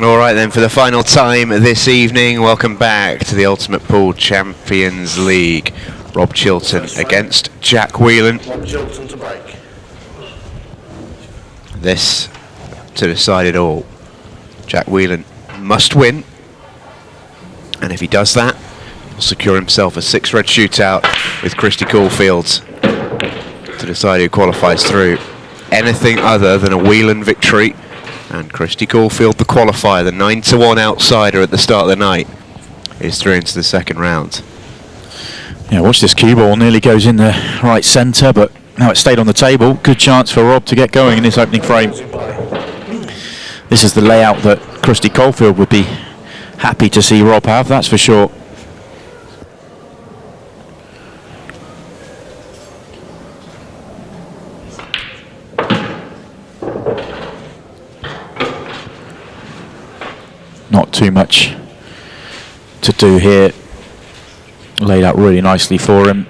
All right then, for the final time this evening, welcome back to the Ultimate Pool Champions League. Rob Chilton against Jack Whelan. Rob Chilton to break. This to decide it all. Jack Whelan must win, and if he does that, he'll secure himself a 6-red shootout with Christy Caulfield to decide who qualifies through. Anything other than a Whelan victory and Christy Caulfield, the qualifier, the 9-1 outsider at the start of the night, is through into the second round. Yeah, watch this cue ball, nearly goes in the right centre, but now it stayed on the table. Good chance for Rob to get going in this opening frame. This is the layout that Christy Caulfield would be happy to see Rob have, that's for sure. Not too much to do here. Laid out really nicely for him.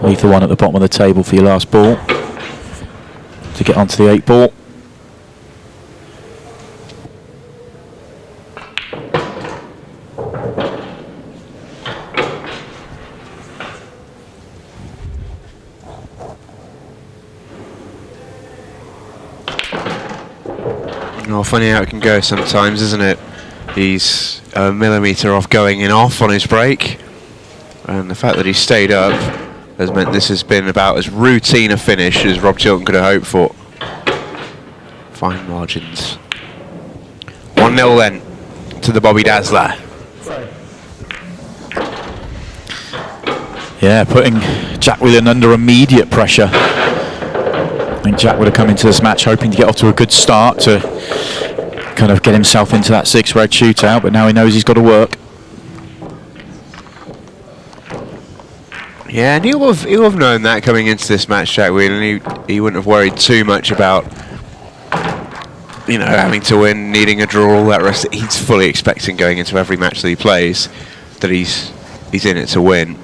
Leave the one at the bottom of the table for your last ball to get onto the 8 ball. Oh, funny how it can go sometimes, isn't it? He's a millimetre off going in off on his break, and the fact that he stayed up has meant this has been about as routine a finish as Rob Chilton could have hoped for. Fine margins. 1-0 then to the Bobby Dazzler. Yeah, putting Jack Whelan under immediate pressure. I think Jack would have come into this match hoping to get off to a good start to kind of get himself into that 6-red shootout, but now he knows he's got to work. Yeah, and he'll have known that coming into this match, Jack Whelan. He wouldn't have worried too much about, you know, having to win, needing a draw, all that rest. He's fully expecting going into every match that he plays that he's in it to win.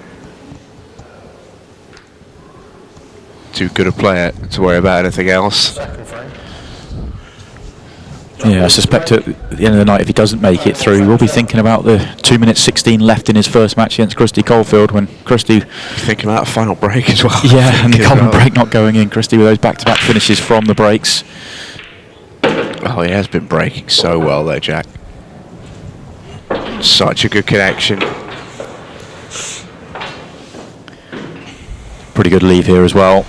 Too good a player to worry about anything else. Yeah, I suspect at the end of the night, if he doesn't make it through, he will be thinking about the 2 minutes 16 left in his first match against Christy Caulfield, when Christy... Thinking about a final break as well. Yeah, and the common break not going in. Christy with those back-to-back finishes from the breaks. Oh, he has been breaking so well there, Jack. Such a good connection. Pretty good leave here as well.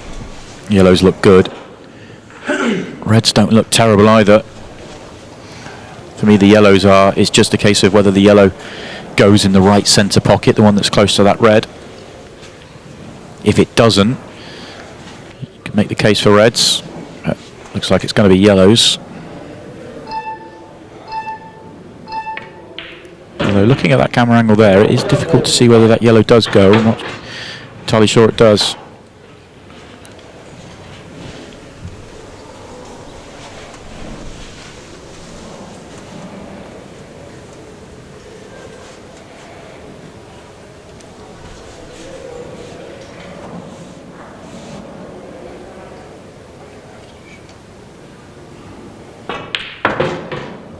Yellows look good. Reds don't look terrible either. For me, the yellows are, it's just a case of whether the yellow goes in the right centre pocket, the one that's close to that red. If it doesn't, you can make the case for reds. Looks like it's going to be yellows. Although looking at that camera angle there, it is difficult to see whether that yellow does go. I'm not entirely sure it does.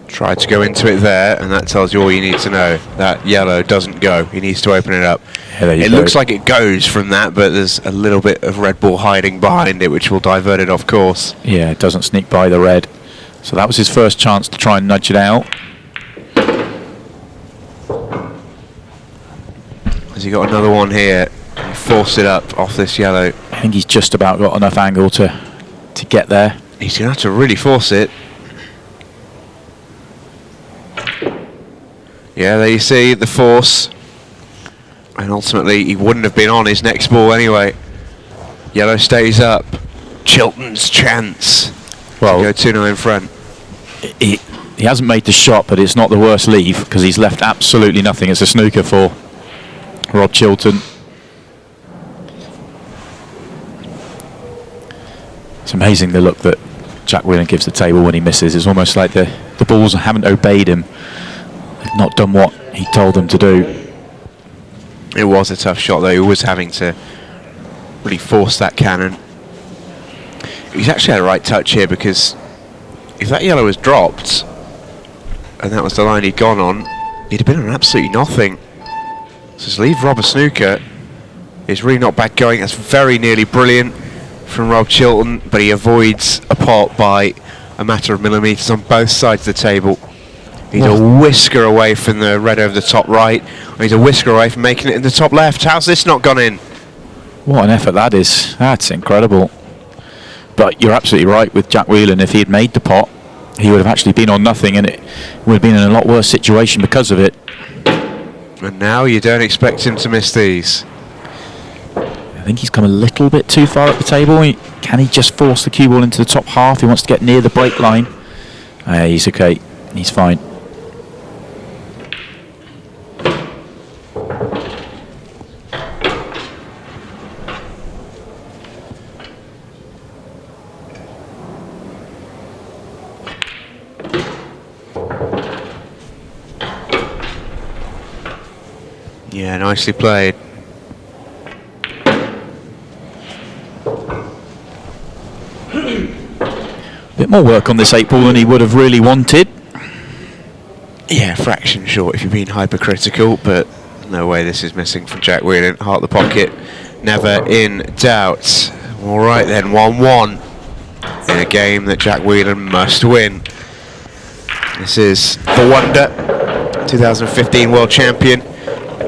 Tried to go into it there, and that tells you all you need to know. That yellow doesn't go. He needs to open it up. Yeah, it looks like it goes from that, but there's a little bit of red ball hiding behind it, which will divert it off course. Yeah, it doesn't sneak by the red. So that was his first chance to try and nudge it out. Has he got another one here? He forced it up off this yellow. I think he's just about got enough angle to get there. He's going to have to really force it. Yeah, there you see the force. And ultimately, he wouldn't have been on his next ball anyway. Yellow stays up. Chilton's chance. Well, to go 2-0 in front. He hasn't made the shot, but it's not the worst leave, because he's left absolutely nothing. It's a snooker for Rob Chilton. It's amazing the look that Jack Whelan gives the table when he misses. It's almost like the balls haven't obeyed him. They've not done what he told them to do. It was a tough shot though. He was having to really force that cannon. He's actually had a right touch here, because if that yellow was dropped, and that was the line he'd gone on, he'd have been on absolutely nothing. So to leave Rob a snooker is really not bad going. That's very nearly brilliant from Rob Chilton, but he avoids a pot by a matter of millimetres on both sides of the table. He's a whisker away from the red over the top right, and he's a whisker away from making it in the top left. How's this not gone in? What an effort that is. That's incredible. But you're absolutely right with Jack Whelan. If he had made the pot, he would have actually been on nothing, and it would have been in a lot worse situation because of it. And now you don't expect him to miss these. I think he's come a little bit too far up the table. Can he just force the cue ball into the top half? He wants to get near the break line. He's okay. He's fine. Yeah, nicely played. Bit more work on this 8-ball than he would have really wanted. Yeah, fraction short if you're being hypercritical, but no way this is missing from Jack Whelan. Heart of the pocket, never in doubt. All right then, 1-1 in a game that Jack Whelan must win. This is the wonder, 2015 world champion.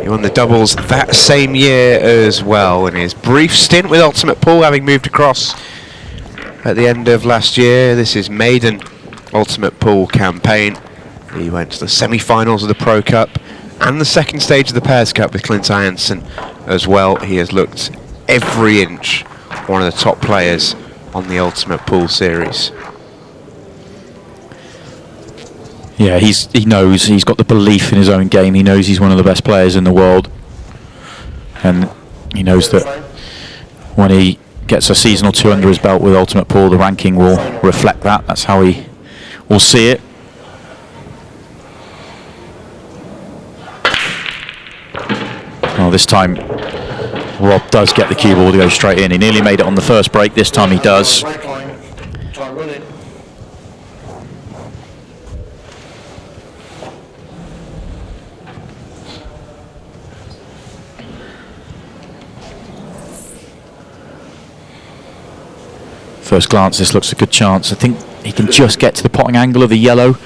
He won the doubles that same year as well in his brief stint with Ultimate Pool, having moved across at the end of last year. This is maiden Ultimate Pool campaign. He went to the semi-finals of the Pro Cup and the second stage of the Pairs Cup with Clint Ianson as well. He has looked every inch one of the top players on the Ultimate Pool series. Yeah, he knows, he's got the belief in his own game. He knows he's one of the best players in the world, and he knows that when he gets a season or two under his belt with Ultimate Pool, the ranking will reflect that. That's how he will see it. Well, this time Rob does get the cue ball to go straight in. He nearly made it on the first break. This time he does. First glance, this looks a good chance. I think he can just get to the potting angle of the yellow,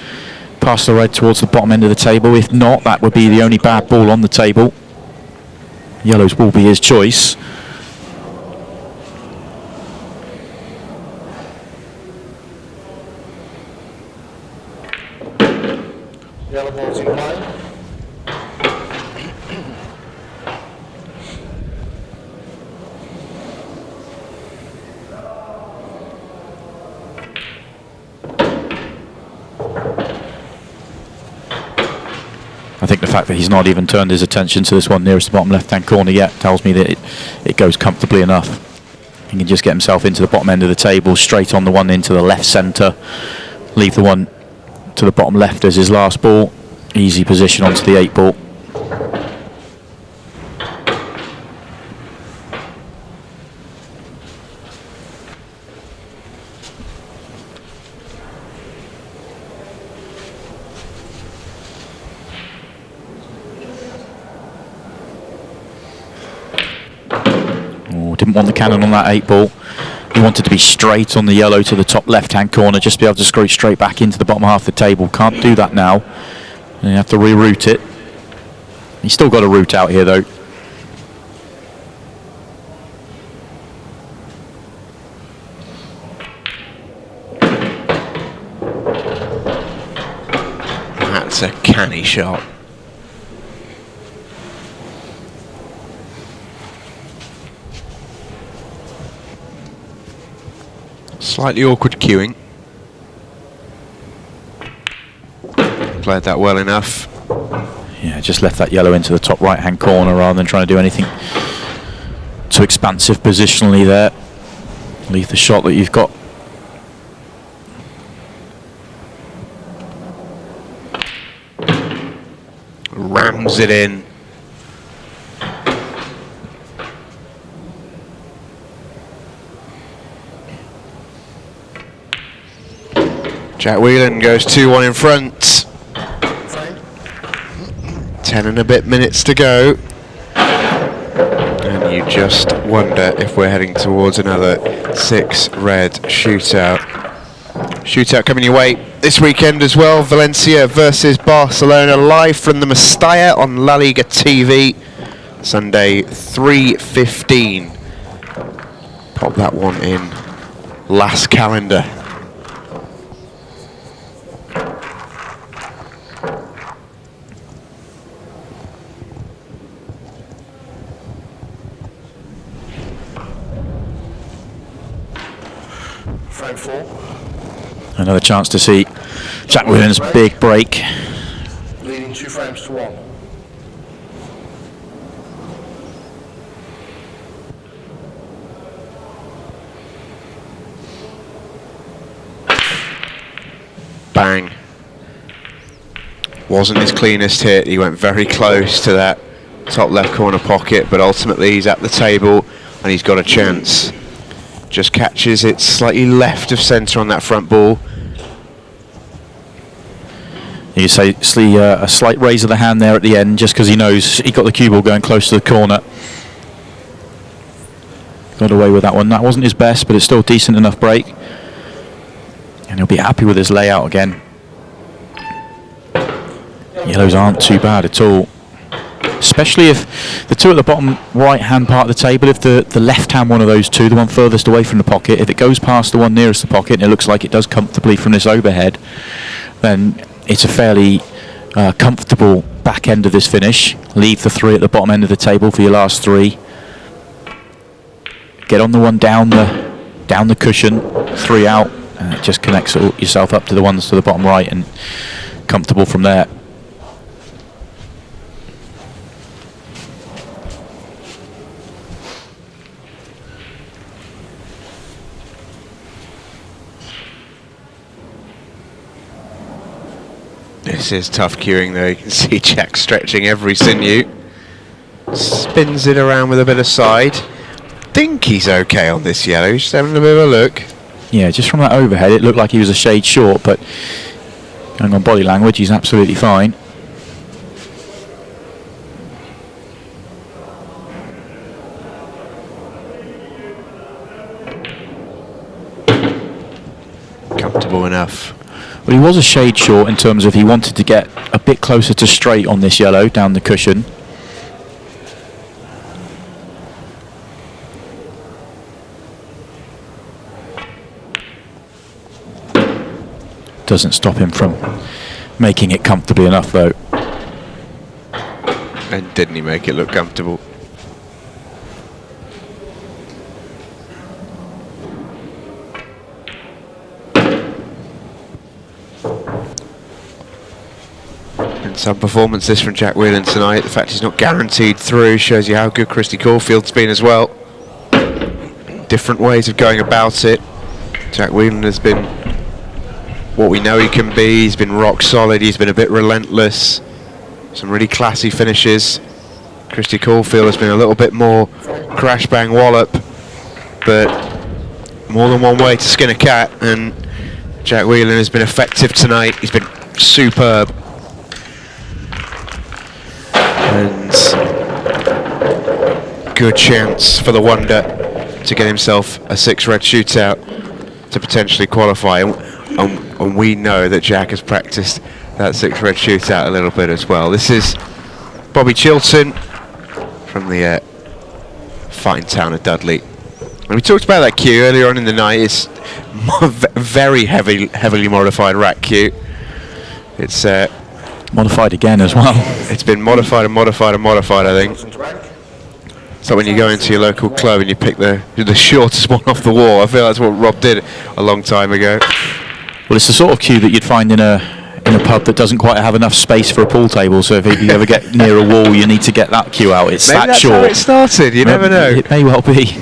pass the red towards the bottom end of the table. If not, that would be the only bad ball on the table. Yellows will be his choice. Yellow ball's in play. I think the fact that he's not even turned his attention to this one nearest the bottom left-hand corner yet tells me that it goes comfortably enough. He can just get himself into the bottom end of the table, straight on the one into the left centre, leave the one to the bottom left as his last ball. Easy position onto the 8-ball. Didn't want the cannon on that 8-ball. He wanted to be straight on the yellow to the top left-hand corner, just be able to screw straight back into the bottom half of the table. Can't do that now. And you have to reroute it. He's still got a route out here, though. That's a canny shot. Slightly awkward cueing. Played that well enough. Yeah, just left that yellow into the top right-hand corner rather than trying to do anything too expansive positionally there. Leave the shot that you've got. Rams it in. Jack Whelan goes 2-1 in front. 10 and a bit minutes to go. And you just wonder if we're heading towards another 6-red shootout. Shootout coming your way this weekend as well. Valencia versus Barcelona, live from the Mestalla on La Liga TV. Sunday, 3:15. Pop that one in. Last calendar. Frame 4. Another chance to see Jack Whelan's big break. Leading 2 frames to 1. Bang. Wasn't his cleanest hit. He went very close to that top left corner pocket, but ultimately he's at the table and he's got a chance. Just catches it slightly left of centre on that front ball. You say a slight raise of the hand there at the end, just because he knows he got the cue ball going close to the corner. Got away with that one. That wasn't his best, but it's still a decent enough break. And he'll be happy with his layout again. Yellows aren't too bad at all. Especially if the two at the bottom right-hand part of the table, if the left-hand one of those two, the one furthest away from the pocket, if it goes past the one nearest the pocket, and it looks like it does comfortably from this overhead, then it's a fairly comfortable back end of this finish. Leave the 3 at the bottom end of the table for your last 3. Get on the one down the cushion, 3 out, and it just connects yourself up to the ones to the bottom right and comfortable from there. This is tough cueing though. You can see Jack stretching every sinew. Spins it around with a bit of side. Think he's okay on this yellow. He's just having a bit of a look. Yeah, just from that overhead, it looked like he was a shade short, but going on body language, he's absolutely fine. Comfortable enough. Well, he was a shade short in terms of he wanted to get a bit closer to straight on this yellow down the cushion. Doesn't stop him from making it comfortably enough though. And didn't he make it look comfortable? Some performances from Jack Whelan tonight. The fact he's not guaranteed through shows you how good Christy Caulfield's been as well. Different ways of going about it. Jack Whelan has been what we know he can be. He's been rock solid. He's been a bit relentless. Some really classy finishes. Christy Caulfield has been a little bit more crash bang wallop, but more than one way to skin a cat, and Jack Whelan has been effective tonight. He's been superb. And good chance for the Wonder to get himself a 6-red shootout to potentially qualify. And we know that Jack has practiced that 6-red shootout a little bit as well. This is Rob Chilton from the fighting town of Dudley. And we talked about that cue earlier on in the night. It's very heavily modified rack cue. It's modified again as well. It's been modified and modified and modified, I think. So when you go into your local club and you pick the shortest one off the wall, I feel that's what Rob did a long time ago. Well, it's the sort of cue that you'd find in a pub that doesn't quite have enough space for a pool table. So if you ever get near a wall, you need to get that cue out. It's Maybe that that's short. How it started. You never know. It may well be,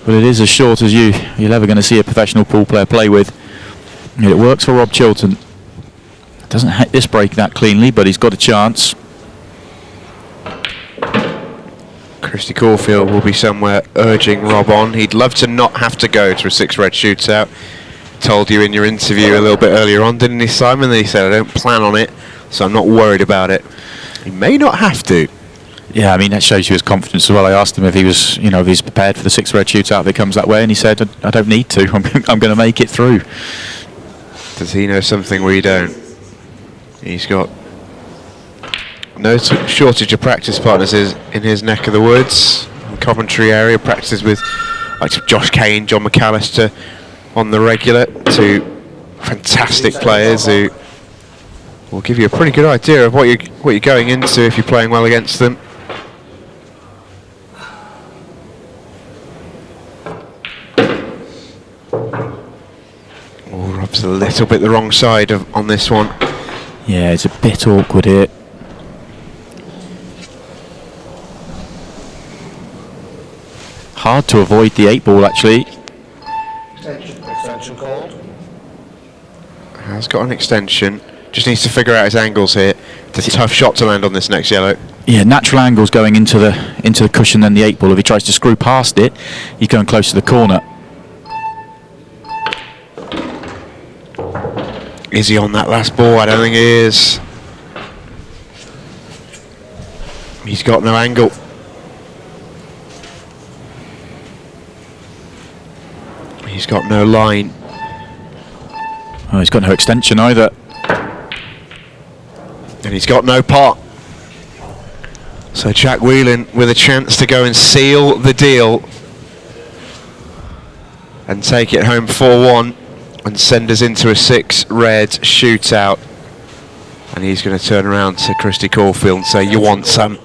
but it is as short as you're ever going to see a professional pool player play with. And it works for Rob Chilton. Doesn't hit this break that cleanly, but he's got a chance. Christy Caulfield will be somewhere urging Rob on. He'd love to not have to go to a 6-red shootout. Told you in your interview a little bit earlier on, didn't he, Simon? That he said, I don't plan on it, so I'm not worried about it. He may not have to. Yeah, I mean, that shows you his confidence as well. I asked him if he was, if he's prepared for the 6 red shootout if it comes that way, and he said, I don't need to. I'm going to make it through. Does he know something we don't? He's got no shortage of practice partners in his neck of the woods. In Coventry area, practices with like Josh Kane, John McAllister on the regular. 2 fantastic players who will give you a pretty good idea of what you're going into if you're playing well against them. Oh, Rob's a little bit the wrong side on this one. Yeah, it's a bit awkward here. Hard to avoid the 8 ball, actually. Extension called. Has got an extension. Just needs to figure out his angles here. It's a tough shot to land on this next yellow. Yeah, natural angles going into the cushion, then the 8 ball. If he tries to screw past it, he's going close to the corner. Is he on that last ball? I don't think he is. He's got no angle. He's got no line. Oh, he's got no extension either. And he's got no pot. So Jack Whelan with a chance to go and seal the deal and take it home 4-1 and send us into a 6 red shootout. And he's going to turn around to Christy Caulfield and say, you want some?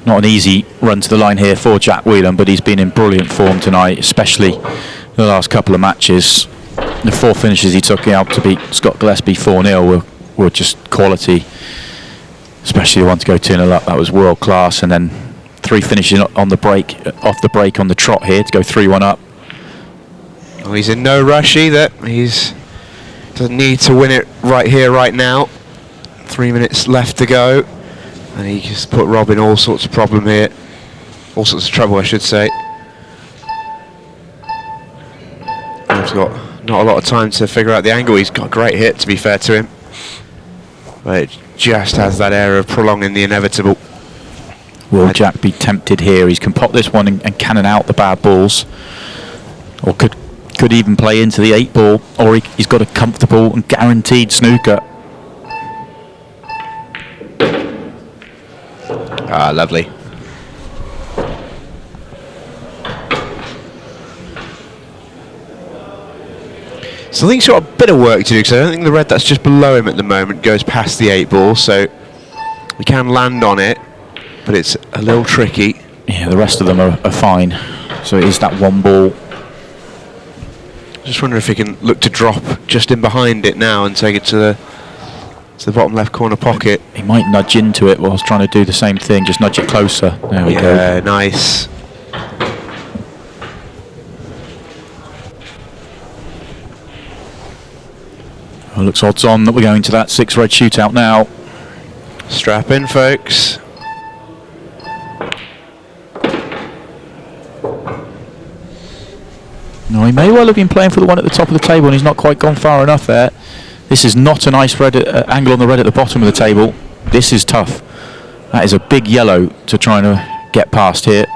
Not an easy run to the line here for Jack Whelan, but he's been in brilliant form tonight, especially the last couple of matches. The 4 finishes he took out to beat Scott Gillespie 4-0 were just quality, especially the one to go 2-0 up. That was world class, and then 3 finishes on the break, off the break on the trot here to go 3-1 up. Well, he's in no rush either. He's doesn't need to win it right here, right now. 3 minutes left to go. And he just put Rob in all sorts of problem here. All sorts of trouble, I should say. Rob's got not a lot of time to figure out the angle. He's got a great hit, to be fair to him. But it just has that air of prolonging the inevitable. Will Jack be tempted here? He can pop this one and cannon out the bad balls. Or could even play into the 8 ball. Or he's got a comfortable and guaranteed snooker. Ah, lovely. So I think he's got a bit of work to do, because I don't think the red that's just below him at the moment goes past the 8 ball, so we can land on it, but it's a little tricky. Yeah, the rest of them are fine. So it is that 1 ball. Just wonder if he can look to drop just in behind it now and take it to the bottom left corner pocket. He might nudge into it whilst trying to do the same thing, just nudge it closer. There we go. Yeah, nice. Well, looks odds on that we're going to that 6 red shootout now. Strap in, folks. No, he may well have been playing for the one at the top of the table, and he's not quite gone far enough there. This is not a nice red angle on the red at the bottom of the table. This is tough. That is a big yellow to try and get past here.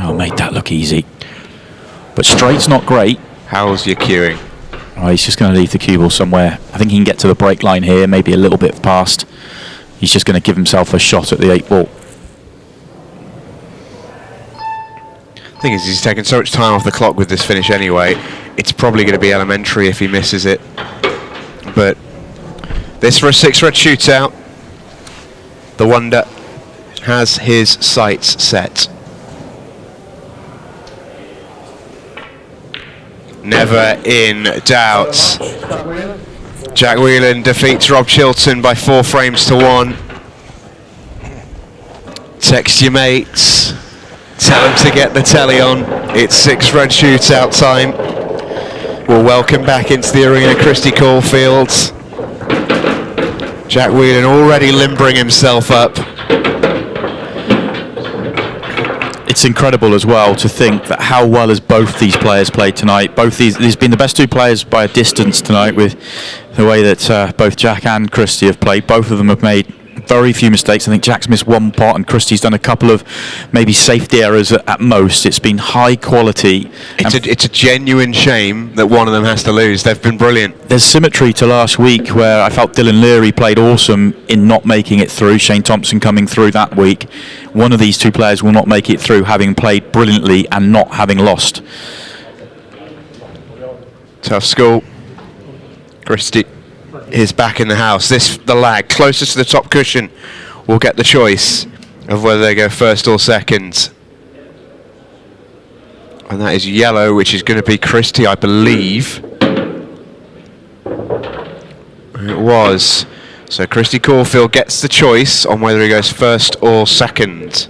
Oh, made that look easy. But straight's not great. How's your queuing? Oh, he's just going to leave the cue ball somewhere. I think he can get to the break line here, maybe a little bit past. He's just going to give himself a shot at the 8 ball. The thing is, he's taken so much time off the clock with this finish anyway. It's probably going to be elementary if he misses it. But this for a 6 red shootout. The Wonder has his sights set. Never in doubt. Jack Whelan defeats Rob Chilton by 4 frames to 1. Text your mates. Tell them to get the telly on. It's 6 red shootout time. We'll welcome back into the arena Christy Caulfield. Jack Whelan already limbering himself up. It's It's incredible as well to think that how well as both these players played tonight. These been the best two players by a distance tonight with the way that both Jack and Christy have played. Both of them have made very few mistakes. I think Jack's missed one pot and Christy's done a couple of maybe safety errors at most. It's been high quality. It's a genuine shame that one of them has to lose. They've been brilliant. There's symmetry to last week where I felt Dylan Leary played awesome in not making it through. Shane Thompson coming through that week. One of these two players will not make it through having played brilliantly and not having lost. Tough school. Christy is back in the house. The lag closest to the top cushion will get the choice of whether they go first or second. And that is yellow, which is going to be Christy, I believe. It was. So Christy Caulfield gets the choice on whether he goes first or second.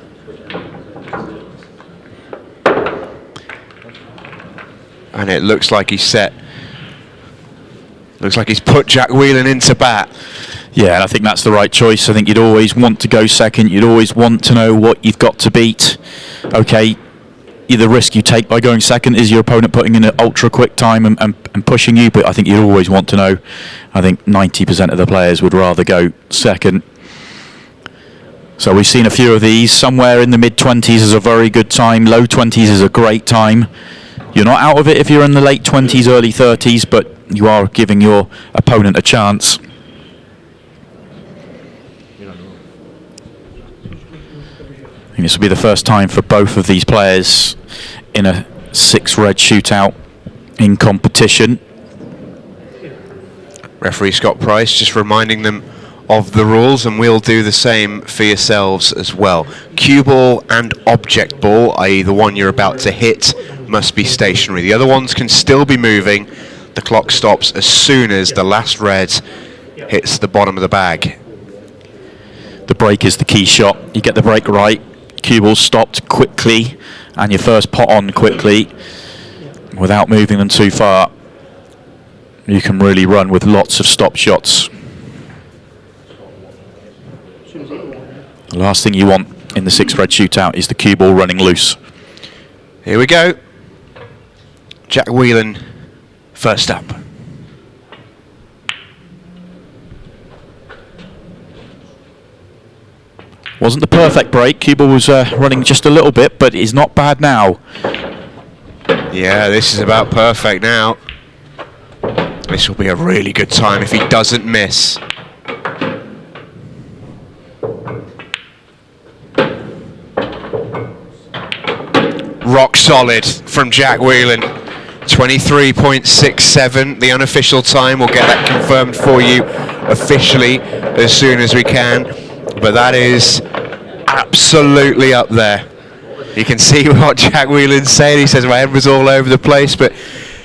And it looks like he's set. Looks like he's put Jack Whelan into bat. Yeah, and I think that's the right choice. I think you'd always want to go second. You'd always want to know what you've got to beat. Okay, the risk you take by going second is your opponent putting in an ultra quick time and pushing you, but I think you'd always want to know. I think 90% of the players would rather go second. So we've seen a few of these. Somewhere in the mid-20s is a very good time. Low 20s is a great time. You're not out of it if you're in the late 20s, early 30s, but you are giving your opponent a chance. I think this will be the first time for both of these players in a 6-red shootout in competition. Referee Scott Price just reminding them of the rules, and we'll do the same for yourselves as well. Cue ball and object ball, i.e. the one you're about to hit, must be stationary. The other ones can still be moving. The clock stops as soon as the last red hits the bottom of the bag. The break is the key shot. You get the break right, cue ball stopped quickly, and your first pot on quickly without moving them too far. You can really run with lots of stop shots. The last thing you want in the 6-red shootout is the cue ball running loose. Here we go. Jack Whelan first up. Wasn't the perfect break. Cue ball was running just a little bit, but it's not bad now. Yeah, this is about perfect now. This will be a really good time if he doesn't miss. Rock solid from Jack Whelan. 23.67, the unofficial time. We'll get that confirmed for you officially as soon as we can. But that is absolutely up there. You can see what Jack Whelan said. He says my head was all over the place, but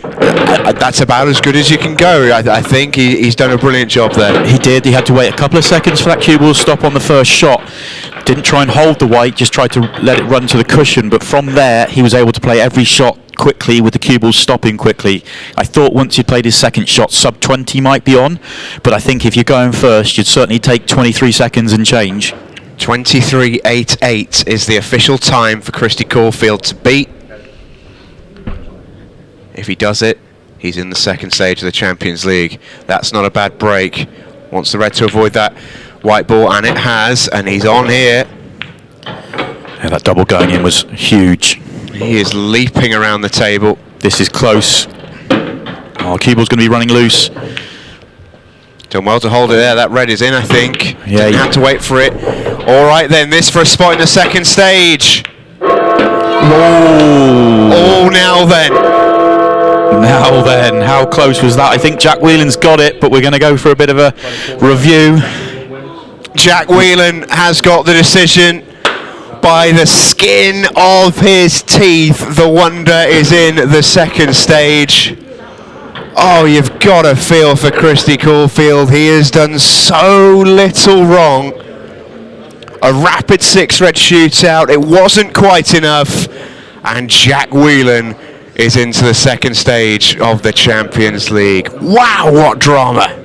that's about as good as you can go. I think he's done a brilliant job there. He did. He had to wait a couple of seconds for that cue ball to stop on the first shot. Didn't try and hold the white, just tried to let it run to the cushion. But from there, he was able to play every shot quickly with the cue ball stopping quickly. I thought once he played his second shot, sub 20 might be on. But I think if you're going first, you'd certainly take 23 seconds and change. 23.88 is the official time for Christy Caulfield to beat. If he does it, he's in the second stage of the Champions League. That's not a bad break. Wants the red to avoid that white ball, and it has, and he's on here. Yeah, that double going in was huge. He is leaping around the table. This is close. Oh, cue ball's going to be running loose. Done well to hold it there. That red is in, I think. Yeah, Didn't have to wait for it. All right then, this for a spot in the second stage. Oh, now then. Now then, how close was that? I think Jack Whelan's got it, but we're going to go for a bit of a review. Jack Whelan has got the decision by the skin of his teeth. The wonder is in the second stage. Oh, you've got to feel for Christy Caulfield. He has done so little wrong. A rapid 6-red shootout. It wasn't quite enough. And Jack Whelan is into the second stage of the Champions League. Wow, what drama.